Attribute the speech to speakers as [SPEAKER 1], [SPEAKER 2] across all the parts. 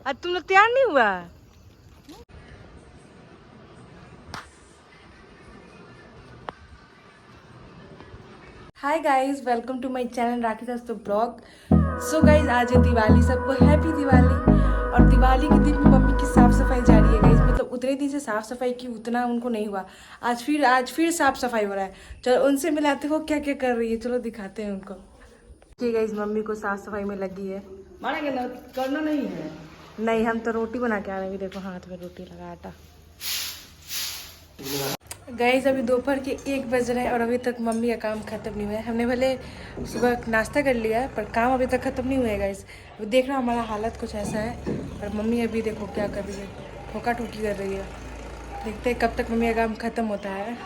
[SPEAKER 1] आज तुम लोग तैयार नहीं हुआ? Hi guys, welcome to my channel Rakhi दोस्तों ब्लॉग। सो गाइस, आज है दिवाली, सबको हैप्पी दिवाली। और दिवाली के दिन मम्मी की साफ सफाई जारी है गाइस। मतलब उतने दिन से साफ सफाई की उतना उनको नहीं हुआ। आज फिर साफ सफाई हो रहा है। चलो उनसे मिलाते हो क्या क्या कर रही है, चलो दिखाते हैं उनको। ठीक है, इस मम्मी को साफ सफाई में लगी है।
[SPEAKER 2] मारेंगे ना, करना नहीं है।
[SPEAKER 1] नहीं, हम तो रोटी बना के आ रहे हैं। देखो हाथ में रोटी लगा आटा। गाइस, अभी दोपहर के 1 बज रहे हैं और अभी तक मम्मी का काम खत्म नहीं हुआ है। हमने भले सुबह नाश्ता कर लिया है पर काम अभी तक खत्म नहीं हुआ है गाइस। अभी देख रहा हमारा हालत कुछ ऐसा है और मम्मी अभी देखो क्या कर रही है, ठोका ठोकी कर रही है। देखते हैं कब तक मम्मी का काम खत्म होता है।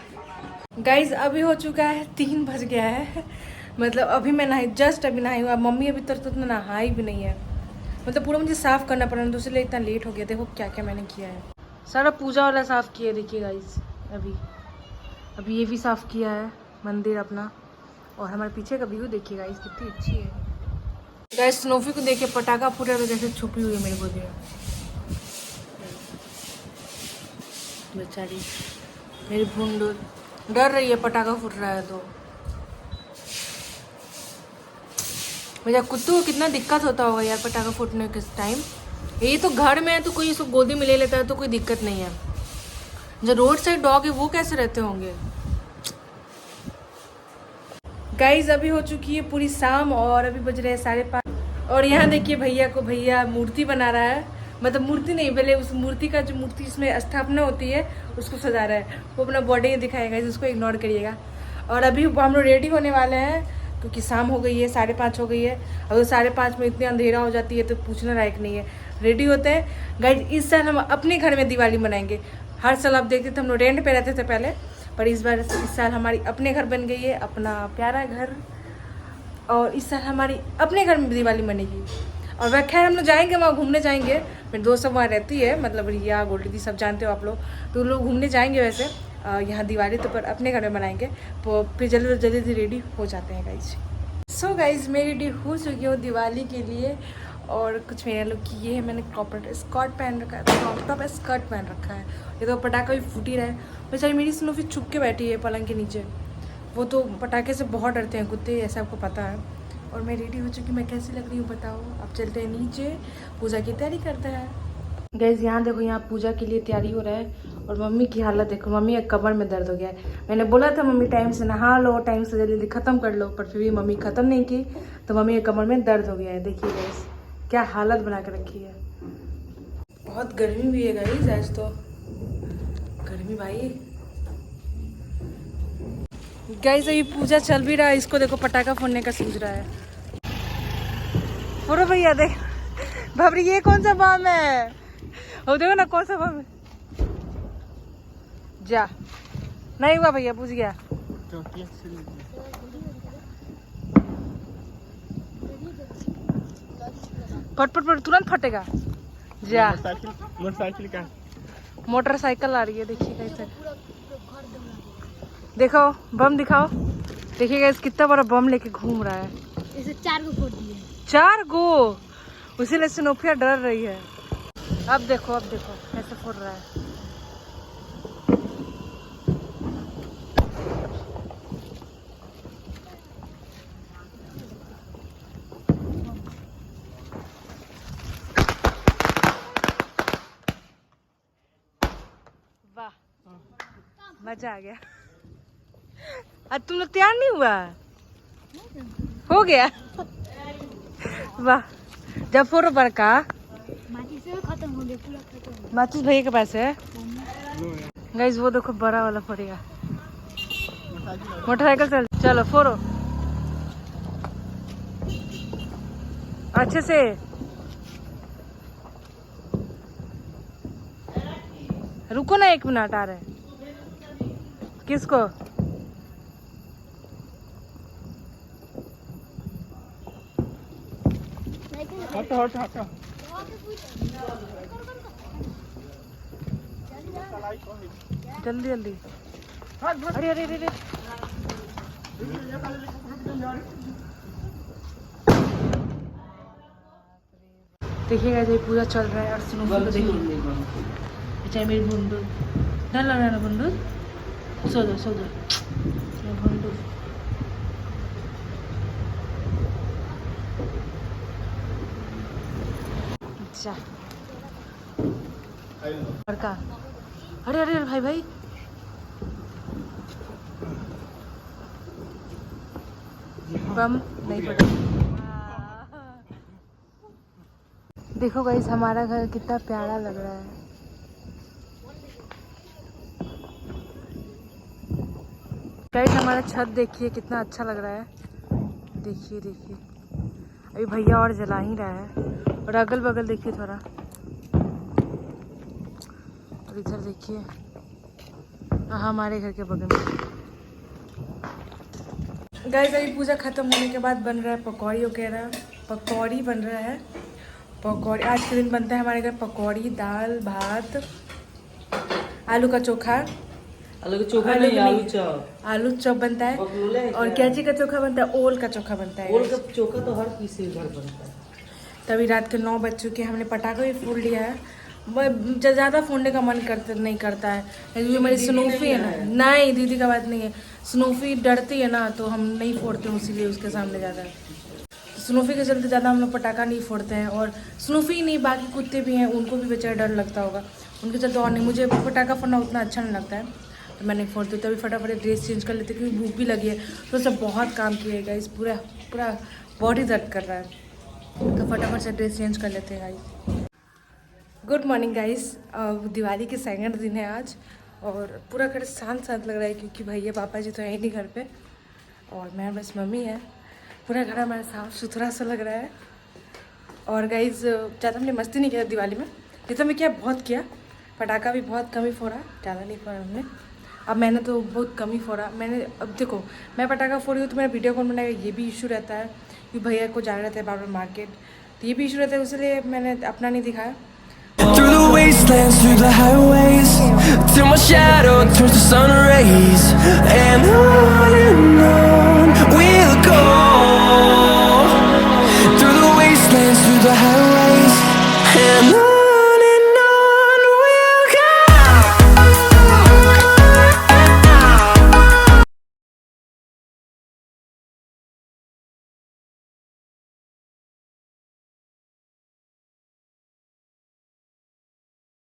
[SPEAKER 1] गाइस, अभी हो चुका है 3 बज गया है। मतलब अभी मैं नहाई, जस्ट अभी नहाई हुआ। मम्मी अभी तक तो नहाई भी नहीं है। मतलब पूरा मुझे साफ करना पड़ा, तो इसलिए इतना लेट हो गया। देखो क्या क्या मैंने किया है। सारा पूजा वाला साफ किया है, देखिए गाइस। अभी ये भी साफ किया है मंदिर अपना। और हमारे पीछे का व्यू देखिए गाइस, कितनी अच्छी है। गाइस, स्नोफी को देखिए, पटाखा फूट रहा है जैसे छुपी हुई है मेरे गोदी में। बेचारी मेरी भूंड डर रही है, पटाखा फूट रहा है तो। मेरा कुत्तू को कितना दिक्कत होता होगा यार पटाखा फूटने के टाइम। ये तो घर में है तो कोई इसको गोदी में ले लेता है तो कोई दिक्कत नहीं है। जो रोड साइड डॉग है वो कैसे रहते होंगे। गाइज, अभी हो चुकी है पूरी शाम और अभी बज रहे हैं 5:30। और यहाँ देखिए भैया मूर्ति बना रहा है। मतलब मूर्ति नहीं, पहले उस मूर्ति का जो मूर्ति इसमें स्थापना होती है उसको सजा रहा है। वो अपना बॉडी दिखाएगा, उसको इग्नोर करिएगा। और अभी हम लोग रेडी होने वाले हैं क्योंकि शाम हो गई है, 5:30 हो गई है। अगर 5:30 में इतनी अंधेरा हो जाती है तो पूछना लायक नहीं है। रेडी होते हैं गाइज। इस साल हम अपने घर में दिवाली मनाएंगे। हर साल आप देखते थे हम लोग रेंट पे रहते थे पहले, पर इस साल हमारी अपने घर बन गई है, अपना प्यारा घर। और इस साल हमारी अपने घर में दिवाली मनेगी। और वह खैर हम लोग जाएंगे, वहाँ घूमने जाएंगे। मेरी दोस्त सब वहाँ रहती है, मतलब रिया, गोल्डी दी, सब जानते हो आप लोग। तो लोग घूमने जाएंगे वैसे यहाँ दिवाली, तो पर अपने घर में मनाएंगे। तो फिर जल्दी जल्दी रेडी हो जाते हैं गाइज। सो गाइज, मैं रेडी हो चुकी हूँ दिवाली के लिए। और कुछ मेरे लोग की ये है, मैंने कॉपर स्कर्ट पहन रखा है, क्रॉप टॉप स्कर्ट पहन रखा है। ये तो पटाखा भी फूट ही रहा है। बेचारी मेरी स्नोफी छुप के बैठी है पलंग के नीचे। वो तो पटाखे से बहुत डरते हैं कुत्ते, ऐसा आपको पता है। और मैं रेडी हो चुकी, मैं कैसी लग रही हूँ बताओ। अब चलते हैं नीचे, पूजा की तैयारी करते हैं। गैस, यहाँ देखो, यहाँ पूजा के लिए तैयारी हो रहा है। और मम्मी की हालत देखो, मम्मी का कमर में दर्द हो गया है। मैंने बोला था मम्मी टाइम से नहा लो, टाइम से जल्दी ख़त्म कर लो, पर फिर भी मम्मी ख़त्म नहीं की। तो मम्मी के कमर में दर्द हो गया है। देखिए गैस, क्या हालत बना के रखी है। बहुत गर्मी भी है गाइस, आज तो गर्मी भाई। गाइस, अभी पूजा चल भी रहा है। इसको देखो, पटाखा फोड़ने का सोच रहा है। फोड़ो भैया, देख बाबरी, ये कौन सा बम है? वो देखो ना कौन सा बम है। जा, नहीं हुआ भैया, बुझ गया। पट पट पट, तुरंत फटेगा। जा,
[SPEAKER 2] मोटरसाइकिल का
[SPEAKER 1] मोटरसाइकिल आ रही है, देखिए कैसे। देखो बम दिखाओ। देखिए गाइस, कितना बड़ा बम लेके घूम रहा है।
[SPEAKER 3] इसे 4 गो फोड़ दिए।
[SPEAKER 1] 4 गो, उसीलिए सिनोफिया डर रही है। अब देखो कैसे फोड़ रहा है। वाह, मजा आ गया। आज तुम लोग तैयार नहीं हुआ? हो गया। वाह, जब फोड़ो बड़का।
[SPEAKER 3] माचिस से खत्म हो गया, पूरा खत्म हो
[SPEAKER 1] माचिस भैया के पास है गाइस। वो देखो बड़ा वाला फोड़ेगा। मोटरसाइकिल चलो फोड़ो अच्छे से। रुको ना, 1 मिनट आ रहे। किसको?
[SPEAKER 2] हटो।
[SPEAKER 1] जल्दी। अरे। देखिएगा ये पूजा चल रहा है और स्नोफी को देखिए। अच्छा मेरी बंदूक डर लग रहा है ना बंदूक। सो दो बंदूक। अच्छा लड़का अरे अरे भाई भाई बम नहीं पड़ा। देखो गाइस हमारा घर कितना प्यारा लग रहा है। गाइस हमारा छत देखिए कितना अच्छा लग रहा है। देखिए देखिए अभी भैया और जला ही रहा है और अगल बगल देखिए थोड़ा और इधर देखिए हमारे घर के बगल में। गाइस अभी पूजा खत्म होने के बाद बन रहा है पकौड़ी वगैरह। पकौड़ी बन रहा है पकौड़ी। आज के दिन बनता है हमारे घर पकौड़ी, दाल, भात, आलू का चोखा।
[SPEAKER 2] आलू का चोखा नहीं, आलू चॉप।
[SPEAKER 1] आलू चॉप बनता है और कैची का चोखा बनता है, ओल का चोखा बनता है।
[SPEAKER 2] ओल का चोखा तो हर किसी घर बनता है।
[SPEAKER 1] तभी रात के 9 बज चुके हैं। हमने पटाखा भी फोड़ लिया है। ज़्यादा फोड़ने का मन नहीं करता है क्योंकि जो मेरी स्नोफी है ना, नहीं दीदी का बात नहीं है, स्नोफी डरती है ना तो हम नहीं फोड़ते हैं इसीलिए उसके सामने ज़्यादा। स्नोफी के चलते ज़्यादा हम लोग पटाखा नहीं फोड़ते हैं। और स्नोफी नहीं बाकी कुत्ते भी हैं उनको भी बेचारा डर लगता होगा, उनके चलते और नहीं। मुझे पटाखा फोड़ना उतना अच्छा नहीं लगता है तो मैं नहीं फोड़ती। तभी फटाफट ड्रेस चेंज कर लेते क्योंकि भूख भी लगी है तो सब बहुत काम किएगा। इस पूरा बॉडी दर्द कर रहा है तो फटाफट से ड्रेस चेंज कर लेते हैं guys. Good morning guys. Diwali के सेकंड दिन है आज और पूरा घर शांत लग रहा है क्योंकि भैया पापा जी तो है ही नहीं घर पे और मैं बस मम्मी है। पूरा घर हमारा साफ सुथरा सा लग रहा है। और गाइस ज़्यादा हमने मस्ती नहीं किया दिवाली में, जितना मैं किया बहुत किया। पटाखा भी बहुत कम ही फोड़ा, ज़्यादा नहीं फोड़ा हमने। अब मैंने तो बहुत कम ही फोड़ा। मैंने अब देखो मैं पटाखा फोड़ी हूँ तो मेरा वीडियो कौन बनाएगा ये भी इशू रहता है कि भैया को जाना रहता है बार बार मार्केट तो ये भी इशू रहता है, इसलिए मैंने अपना नहीं दिखाया।
[SPEAKER 4] Through the wastelands, through the highways, till my shadow turns to sun rays, and on